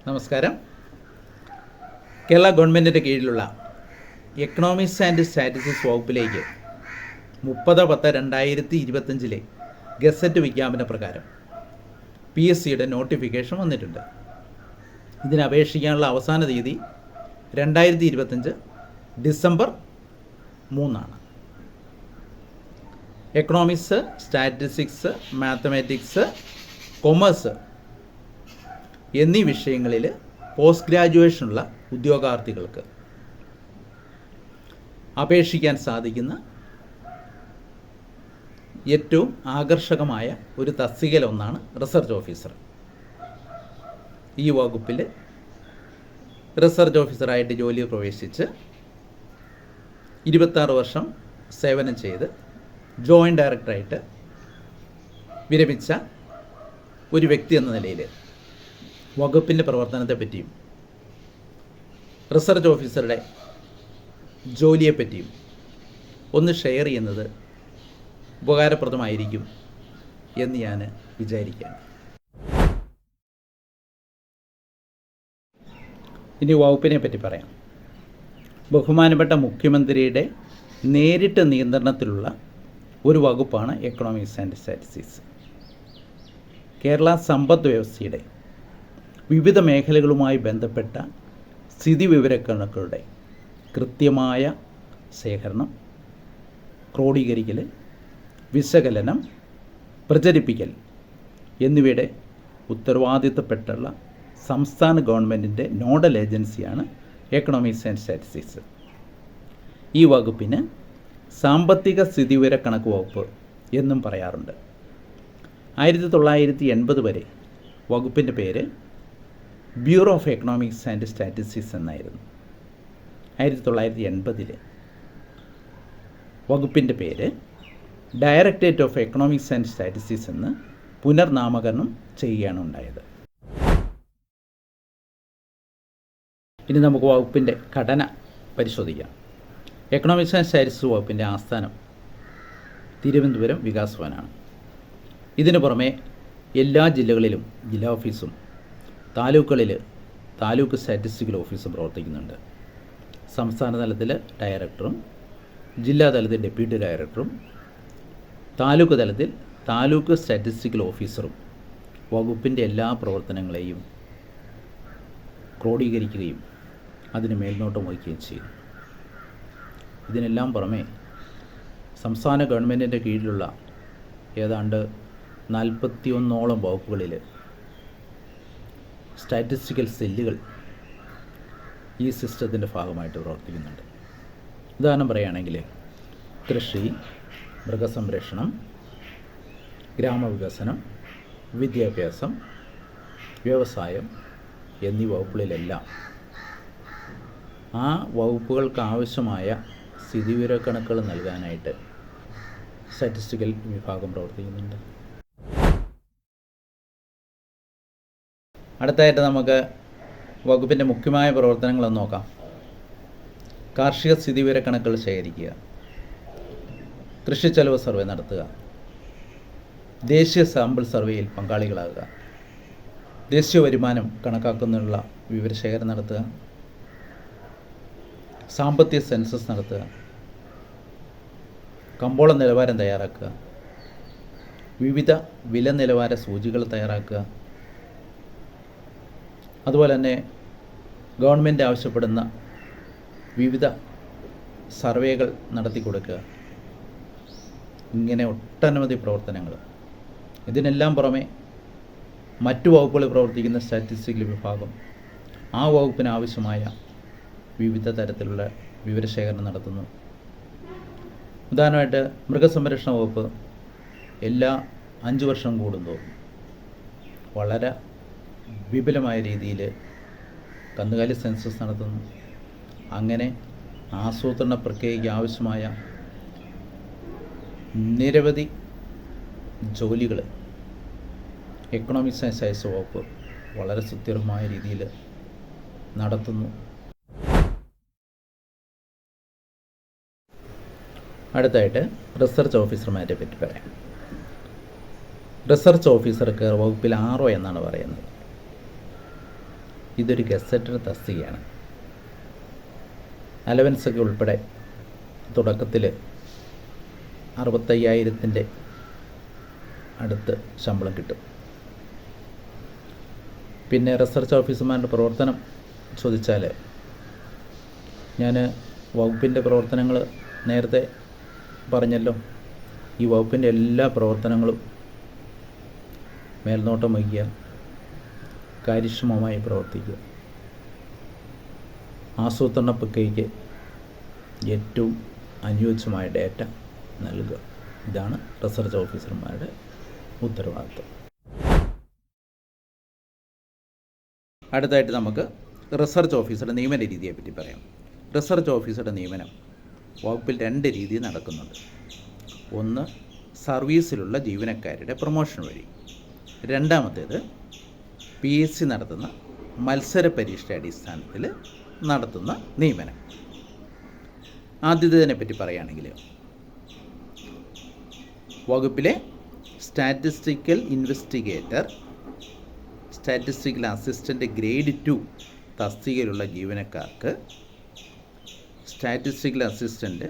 നമസ്കാരം. കേരള ഗവൺമെൻറ്റിൻ്റെ കീഴിലുള്ള എക്കണോമിക്സ് ആൻഡ് സ്റ്റാറ്റിസ്റ്റിക്സ് വകുപ്പിലേക്ക് 30/10/2025 ഗസറ്റ് വിജ്ഞാപന പ്രകാരം PSCയുടെ നോട്ടിഫിക്കേഷൻ വന്നിട്ടുണ്ട്. ഇതിന് അപേക്ഷിക്കാനുള്ള അവസാന തീയതി 2025 December 3 economics, statistics, mathematics, commerce എന്നീ വിഷയങ്ങളിൽ പോസ്റ്റ് ഗ്രാജുവേഷനുള്ള ഉദ്യോഗാർത്ഥികൾക്ക് അപേക്ഷിക്കാൻ സാധിക്കുന്ന ഏറ്റവും ആകർഷകമായ ഒരു തസ്തികയിലൊന്നാണ് റിസർച്ച് ഓഫീസർ. ഈ വകുപ്പിൽ റിസർച്ച് ഓഫീസറായിട്ട് ജോലിയിൽ പ്രവേശിച്ച് 26 വർഷം സേവനം ചെയ്ത് ജോയിൻറ്റ് ഡയറക്ടറായിട്ട് വിരമിച്ച ഒരു വ്യക്തി എന്ന നിലയിൽ വകുപ്പിൻ്റെ പ്രവർത്തനത്തെപ്പറ്റിയും റിസർച്ച് ഓഫീസറുടെ ജോലിയെപ്പറ്റിയും ഒന്ന് ഷെയർ ചെയ്യുന്നത് ഉപകാരപ്രദമായിരിക്കും എന്ന് ഞാൻ വിചാരിക്കുകയാണ്. ഇനി വകുപ്പിനെ പറ്റി പറയാം. ബഹുമാനപ്പെട്ട മുഖ്യമന്ത്രിയുടെ നേരിട്ട് നിയന്ത്രണത്തിലുള്ള ഒരു വകുപ്പാണ് എക്കണോമിക്സ് ആൻഡ് സ്റ്റാറ്റിസ്റ്റിക്സ്. കേരള സമ്പദ് വ്യവസ്ഥയുടെ വിവിധ മേഖലകളുമായി ബന്ധപ്പെട്ട സ്ഥിതിവിവരക്കണക്കുകളുടെ കൃത്യമായ ശേഖരണം, ക്രോഡീകരിക്കൽ, വിശകലനം, പ്രചരിപ്പിക്കൽ എന്നിവയുടെ ഉത്തരവാദിത്തപ്പെട്ടുള്ള സംസ്ഥാന ഗവൺമെൻറ്റിൻ്റെ നോഡൽ ഏജൻസിയാണ് എക്കണോമിക്സ് ആൻഡ് സ്റ്റാറ്റിസ്റ്റിക്സ്. ഈ വകുപ്പിന് സാമ്പത്തിക സ്ഥിതിവിവരക്കണക്ക് വകുപ്പ് എന്നും പറയാറുണ്ട്. 1980 വരെ വകുപ്പിൻ്റെ പേര് bureau of economics and statistics എന്നായിരുന്നു. 1980 വകുപ്പിൻ്റെ പേര് directorate of economics and statistics എന്ന് പുനർനാമകരണം ചെയ്യുകയാണ് ഉണ്ടായത്. ഇനി നമുക്ക് വകുപ്പിൻ്റെ ഘടന പരിശോധിക്കാം. എക്കണോമിക്സ് ആൻഡ് സ്റ്റാറ്റിസ്റ്റിക്സ് വകുപ്പിൻ്റെ ആസ്ഥാനം തിരുവനന്തപുരം വികാസ് ഭവനാണ്. ഇതിനു പുറമെ എല്ലാ ജില്ലകളിലും ജില്ലാ ഓഫീസും താലൂക്കുകളിൽ താലൂക്ക് സ്റ്റാറ്റിസ്റ്റിക്കൽ ഓഫീസും പ്രവർത്തിക്കുന്നുണ്ട്. സംസ്ഥാന തലത്തിൽ ഡയറക്ടറും ജില്ലാ തലത്തിൽ ഡെപ്യൂട്ടി ഡയറക്ടറും താലൂക്ക് തലത്തിൽ താലൂക്ക് സ്റ്റാറ്റിസ്റ്റിക്കൽ ഓഫീസറും വകുപ്പിൻ്റെ എല്ലാ പ്രവർത്തനങ്ങളെയും ക്രോഡീകരിക്കുകയും അതിന് മേൽനോട്ടം വഹിക്കുകയും ചെയ്യും. ഇതിനെല്ലാം പുറമെ സംസ്ഥാന ഗവൺമെൻറ്റിൻ്റെ കീഴിലുള്ള ഏതാണ്ട് 41ഓളം വകുപ്പുകളിൽ സ്റ്റാറ്റിസ്റ്റിക്കൽ സെല്ലുകൾ ഈ സിസ്റ്റത്തിൻ്റെ ഭാഗമായിട്ട് പ്രവർത്തിക്കുന്നുണ്ട്. ഉദാഹരണം പറയുകയാണെങ്കിൽ കൃഷി, മൃഗസംരക്ഷണം, ഗ്രാമവികസനം, വിദ്യാഭ്യാസം, വ്യവസായം എന്നീ വകുപ്പുകളിലെല്ലാം ആ വകുപ്പുകൾക്ക് ആവശ്യമായ സ്ഥിതിവിവരക്കണക്കുകൾ നൽകാനായിട്ട് സ്റ്റാറ്റിസ്റ്റിക്കൽ വിഭാഗം പ്രവർത്തിക്കുന്നുണ്ട്. അടുത്തായിട്ട് നമുക്ക് വകുപ്പിൻ്റെ മുഖ്യമായ പ്രവർത്തനങ്ങളൊന്ന് നോക്കാം. കാർഷിക സ്ഥിതിവിവരക്കണക്കുകൾ ശേഖരിക്കുക, കൃഷി ചെലവ് സർവേ നടത്തുക, ദേശീയ സാമ്പിൾ സർവേയിൽ പങ്കാളികളാകുക, ദേശീയ വരുമാനം കണക്കാക്കുന്നതിനുള്ള വിവരശേഖരണം നടത്തുക, സാമ്പത്തിക സെൻസസ് നടത്തുക, കമ്പോള നിലവാരം തയ്യാറാക്കുക, വിവിധ വില നിലവാര സൂചികൾ തയ്യാറാക്കുക, അതുപോലെ തന്നെ ഗവൺമെൻറ് ആവശ്യപ്പെടുന്ന വിവിധ സർവേകൾ നടത്തി കൊടുക്കുക. ഇങ്ങനെ ഒട്ടനവധി പ്രവർത്തനങ്ങൾ. ഇതിനെല്ലാം പുറമെ മറ്റു വകുപ്പുകളിൽ പ്രവർത്തിക്കുന്ന സ്റ്റാറ്റിസ്റ്റിക്കൽ വിഭാഗം ആ വകുപ്പിന് ആവശ്യമായ വിവിധ തരത്തിലുള്ള വിവരശേഖരണം നടത്തുന്നു. ഉദാഹരണമായിട്ട് മൃഗസംരക്ഷണ വകുപ്പ് എല്ലാ 5 വർഷം കൂടുമ്പോൾ വളരെ വിപുലമായ രീതിയിൽ കന്നുകാലി സെൻസസ് നടത്തുന്നു. അങ്ങനെ ആസൂത്രണ പ്രക്രിയയ്ക്ക് ആവശ്യമായ നിരവധി ജോലികൾ എക്കണോമിക്സ് ആൻഡ് സ്റ്റാറ്റിസ്റ്റിക്സ് വകുപ്പ് വളരെ സുസ്ഥിരമായ രീതിയിൽ നടത്തുന്നു. അടുത്തായിട്ട് റിസർച്ച് ഓഫീസർമാരെ പറ്റി പറയാം. റിസർച്ച് ഓഫീസർക്ക് വകുപ്പിൽ RO എന്നാണ് പറയുന്നത്. ഇതൊരു ഗസറ്റഡ് തസ്തികയാണ്. അലവൻസൊക്കെ ഉൾപ്പെടെ തുടക്കത്തിൽ 65,000 അടുത്ത് ശമ്പളം കിട്ടും. പിന്നെ റിസർച്ച് ഓഫീസർമാരുടെ പ്രവർത്തനം ചോദിച്ചാൽ, ഞാൻ വകുപ്പിൻ്റെ പ്രവർത്തനങ്ങൾ നേരത്തെ പറഞ്ഞല്ലോ. ഈ വകുപ്പിൻ്റെ എല്ലാ പ്രവർത്തനങ്ങളും മേൽനോട്ടം വഹിക്കുക, കാര്യക്ഷമമായി പ്രവർത്തിക്കുക, ആസൂത്രണ പ്രക്രിയയ്ക്ക് ഏറ്റവും അനുയോജ്യമായ ഡേറ്റ നൽകുക. ഇതാണ് റിസർച്ച് ഓഫീസർമാരുടെ ഉത്തരവാദിത്വം. അടുത്തായിട്ട് നമുക്ക് റിസർച്ച് ഓഫീസറുടെ നിയമന രീതിയെപ്പറ്റി പറയാം. റിസർച്ച് ഓഫീസറുടെ നിയമനം വകുപ്പിൽ 2 രീതിയിൽ നടക്കുന്നുണ്ട്. ഒന്ന്, സർവീസിലുള്ള ജീവനക്കാരുടെ പ്രൊമോഷൻ വഴി. രണ്ടാമത്തേത് PSC നടത്തുന്ന മത്സര പരീക്ഷയുടെ അടിസ്ഥാനത്തിൽ നടത്തുന്ന നിയമനം. ആദ്യത്തേതിനെ പറ്റി പറയുകയാണെങ്കിൽ, വകുപ്പിലെ statistical investigator, statistical assistant grade 2 തസ്തികയിലുള്ള ജീവനക്കാർക്ക് statistical assistant,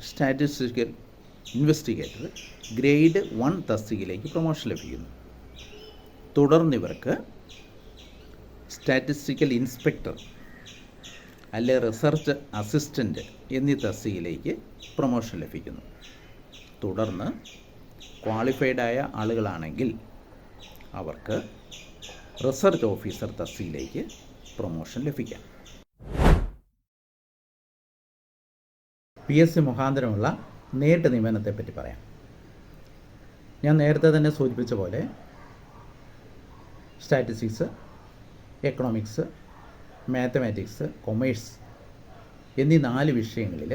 statistical investigator grade 1 തസ്തികയിലേക്ക് പ്രൊമോഷൻ ലഭിക്കുന്നു. തുടർന്നിവർക്ക് സ്റ്റാറ്റിസ്റ്റിക്കൽ ഇൻസ്പെക്ടർ അല്ലെ റിസർച്ച് അസിസ്റ്റൻ്റ് എന്നീ തസ്തികയിലേക്ക് പ്രൊമോഷൻ ലഭിക്കുന്നു. തുടർന്ന് ക്വാളിഫൈഡായ ആളുകളാണെങ്കിൽ അവർക്ക് റിസർച്ച് ഓഫീസർ തസ്തികയിലേക്ക് പ്രൊമോഷൻ ലഭിക്കാം. PSC മുഖാന്തരമുള്ള നേരിട്ട് നിയമനത്തെപ്പറ്റി പറയാം. ഞാൻ നേരത്തെ തന്നെ സൂചിപ്പിച്ച പോലെ സ്റ്റാറ്റിസ്റ്റിക്സ്, എക്കണോമിക്സ്, മാത്തമാറ്റിക്സ്, കൊമേഴ്സ് എന്നീ 4 വിഷയങ്ങളിൽ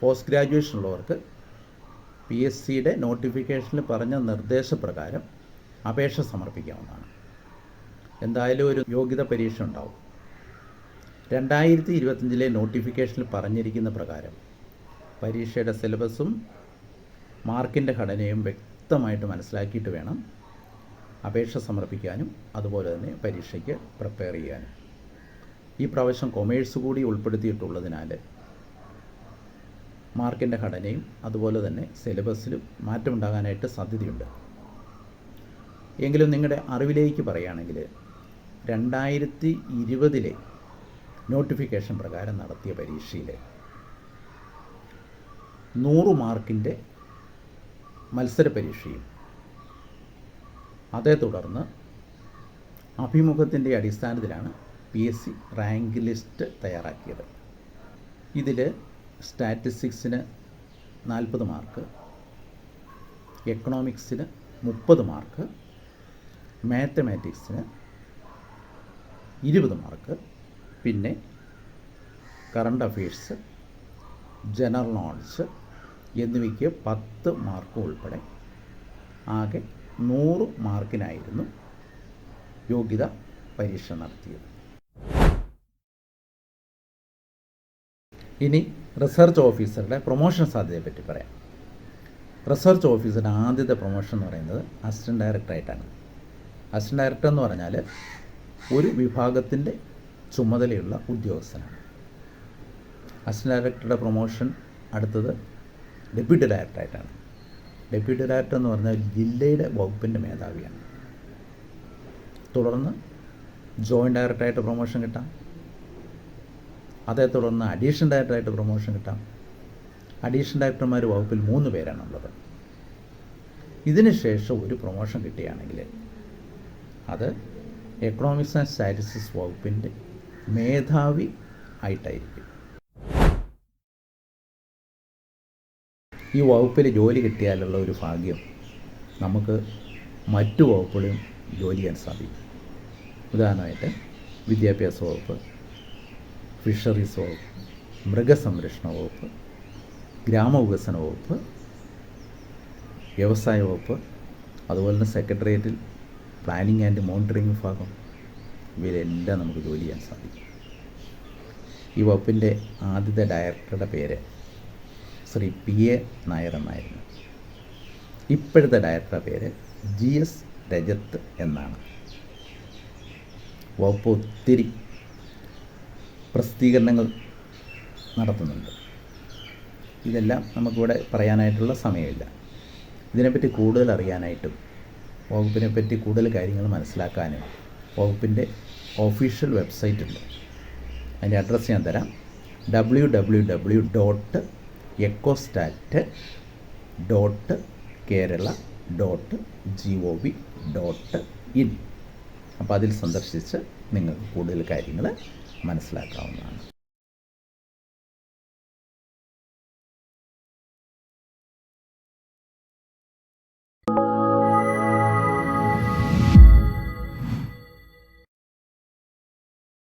പോസ്റ്റ് ഗ്രാജുവേഷൻ ഉള്ളവർക്ക് PSCയുടെ നോട്ടിഫിക്കേഷനിൽ പറഞ്ഞ നിർദ്ദേശപ്രകാരം അപേക്ഷ സമർപ്പിക്കാവുന്നതാണ്. എന്തായാലും ഒരു യോഗ്യത പരീക്ഷ ഉണ്ടാവും. 2025 നോട്ടിഫിക്കേഷനിൽ പറഞ്ഞിരിക്കുന്ന പ്രകാരം പരീക്ഷയുടെ സിലബസും മാർക്കിൻ്റെ ഘടനയും വ്യക്തമായിട്ട് മനസ്സിലാക്കിയിട്ട് വേണം അപേക്ഷ സമർപ്പിക്കാനും അതുപോലെ തന്നെ പരീക്ഷയ്ക്ക് പ്രിപ്പയർ ചെയ്യാനും. ഈ പ്രാവശ്യം കൊമേഴ്സ് കൂടി ഉൾപ്പെടുത്തിയിട്ടുള്ളതിനാൽ മാർക്കിൻ്റെ ഘടനയും അതുപോലെ തന്നെ സിലബസിലും മാറ്റമുണ്ടാകാനായിട്ട് സാധ്യതയുണ്ട്. എങ്കിലും നിങ്ങളുടെ അറിവിലേക്ക് പറയുകയാണെങ്കിൽ 2020 നോട്ടിഫിക്കേഷൻ പ്രകാരം നടത്തിയ പരീക്ഷയിൽ 100 മാർക്കിൻ്റെ മത്സര പരീക്ഷയും അതേ തുടർന്ന് അഭിമുഖത്തിൻ്റെ അടിസ്ഥാനത്തിലാണ് PSC റാങ്ക് ലിസ്റ്റ് തയ്യാറാക്കിയത്. ഇതിൽ സ്റ്റാറ്റിസ്റ്റിക്സിന് 40 മാർക്ക്, എക്കണോമിക്സിന് 30 മാർക്ക്, മാത്തമാറ്റിക്സിന് 20 മാർക്ക്, പിന്നെ കറണ്ട് അഫയേഴ്സ്, ജനറൽ നോളജ് എന്നിവയ്ക്ക് 10 മാർക്ക് ഉൾപ്പെടെ ആകെ 100 മാർക്കിനായിരുന്നു യോഗ്യത പരീക്ഷ നടത്തിയത്. ഇനി റിസർച്ച് ഓഫീസറുടെ പ്രൊമോഷൻ സാധ്യതയെപ്പറ്റി പറയാം. റിസർച്ച് ഓഫീസറുടെ ആദ്യത്തെ പ്രൊമോഷൻ എന്ന് പറയുന്നത് അസിസ്റ്റൻറ്റ് ഡയറക്ടറായിട്ടാണ്. അസിസ്റ്റൻറ്റ് ഡയറക്ടർ എന്ന് പറഞ്ഞാൽ ഒരു വിഭാഗത്തിൻ്റെ ചുമതലയുള്ള ഉദ്യോഗസ്ഥനാണ്. അസിസ്റ്റൻറ്റ് ഡയറക്ടറുടെ പ്രൊമോഷൻ അടുത്തത് ഡെപ്യൂട്ടി ഡയറക്ടറായിട്ടാണ്. ഡെപ്യൂട്ടി ഡയറക്ടർ എന്ന് പറഞ്ഞാൽ ജില്ലയുടെ വകുപ്പിൻ്റെ മേധാവിയാണ്. തുടർന്ന് ജോയിൻറ്റ് ഡയറക്ടറായിട്ട് പ്രൊമോഷൻ കിട്ടാം. അതേ തുടർന്ന് അഡീഷണൽ ഡയറക്ടറായിട്ട് പ്രൊമോഷൻ കിട്ടാം. അഡീഷണൽ ഡയറക്ടർമാർ വകുപ്പിൽ 3 പേരാണുള്ളത്. ഇതിന് ശേഷം ഒരു പ്രൊമോഷൻ കിട്ടുകയാണെങ്കിൽ അത് എക്കണോമിക്സ് ആൻഡ് സ്റ്റാറ്റിസ്റ്റിക്സ് വകുപ്പിൻ്റെ മേധാവി ആയിട്ടായിരിക്കും. ഈ വകുപ്പിൽ ജോലി കിട്ടിയാലുള്ള ഒരു ഭാഗ്യം നമുക്ക് മറ്റു വകുപ്പുകളിലും ജോലി ചെയ്യാൻ സാധിക്കും. ഉദാഹരണമായിട്ട് വിദ്യാഭ്യാസ വകുപ്പ്, ഫിഷറീസ് വകുപ്പ്, മൃഗസംരക്ഷണ വകുപ്പ്, ഗ്രാമവികസന വകുപ്പ്, വ്യവസായ വകുപ്പ്, അതുപോലെ തന്നെ സെക്രട്ടേറിയറ്റിൽ പ്ലാനിംഗ് ആൻഡ് മോണിറ്ററിംഗ് വിഭാഗം, ഇവയിലെല്ലാം നമുക്ക് ജോലി ചെയ്യാൻ സാധിക്കും. ഈ വകുപ്പിൻ്റെ ആദ്യത്തെ ഡയറക്ടറുടെ പേര് ശ്രീ PA നായർ എന്നായിരുന്നു. ഇപ്പോഴത്തെ ഡയറക്ടറുടെ പേര് GS രജത്ത് എന്നാണ്. വകുപ്പ് ഒത്തിരി പ്രസിദ്ധീകരണങ്ങൾ നടത്തുന്നുണ്ട്. ഇതെല്ലാം നമുക്കിവിടെ പറയാനായിട്ടുള്ള സമയമില്ല. ഇതിനെപ്പറ്റി കൂടുതൽ അറിയാനായിട്ടും വകുപ്പിനെപ്പറ്റി കൂടുതൽ കാര്യങ്ങൾ മനസ്സിലാക്കാനും വകുപ്പിൻ്റെ ഒഫീഷ്യൽ വെബ്സൈറ്റ് ഉണ്ട്. അതിൻ്റെ അഡ്രസ്സ് ഞാൻ തരാം. www.ecostat.kerala.gov.in. അപ്പോൾ അതിൽ സന്ദർശിച്ച് നിങ്ങൾക്ക് കൂടുതൽ കാര്യങ്ങൾ മനസ്സിലാക്കാവുന്നതാണ്.